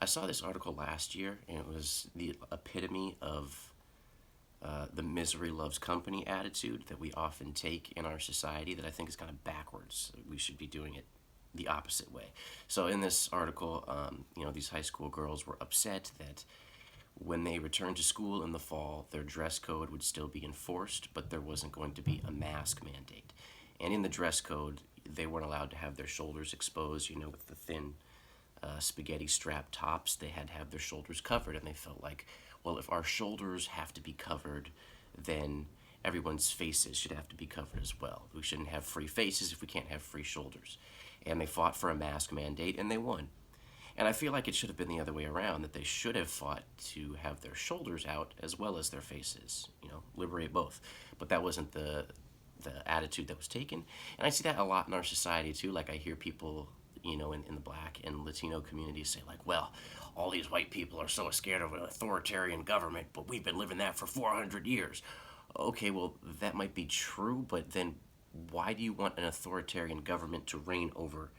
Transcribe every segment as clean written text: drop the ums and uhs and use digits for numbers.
I saw this article last year, and it was the epitome of the misery loves company attitude that we often take in our society that I think is kind of backwards. We should be doing it the opposite way. So in this article, these high school girls were upset that when they returned to school in the fall, their dress code would still be enforced, but there wasn't going to be a mask mandate. And in the dress code, they weren't allowed to have their shoulders exposed, with the thin spaghetti strap tops. They had to have their shoulders covered, and they felt like, well, if our shoulders have to be covered, then everyone's faces should have to be covered as well. We shouldn't have free faces if we can't have free shoulders. And they fought for a mask mandate, and they won. And I feel like it should have been the other way around, that they should have fought to have their shoulders out as well as their faces, liberate both. But that wasn't the attitude that was taken. And I see that a lot in our society too. Like I hear people, in the black and Latino communities say like, well, all these white people are so scared of an authoritarian government, but we've been living that for 400 years. Okay, well, that might be true, but then why do you want an authoritarian government to reign over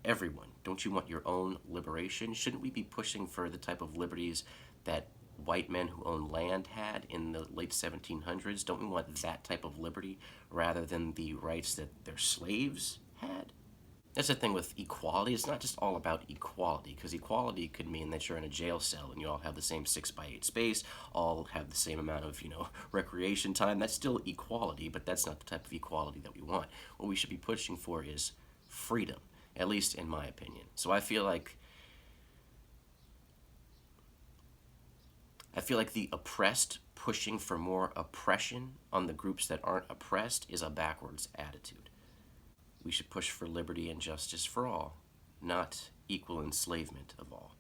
everyone? Don't you want your own liberation? Shouldn't we be pushing for the type of liberties that white men who owned land had in the late 1700s? Don't we want that type of liberty rather than the rights that their slaves had? That's the thing with equality. It's not just all about equality, because equality could mean that you're in a jail cell and you all have the same 6x8 space, all have the same amount of, recreation time. That's still equality, but that's not the type of equality that we want. What we should be pushing for is freedom, at least in my opinion. So I feel like the oppressed pushing for more oppression on the groups that aren't oppressed is a backwards attitude. We should push for liberty and justice for all, not equal enslavement of all.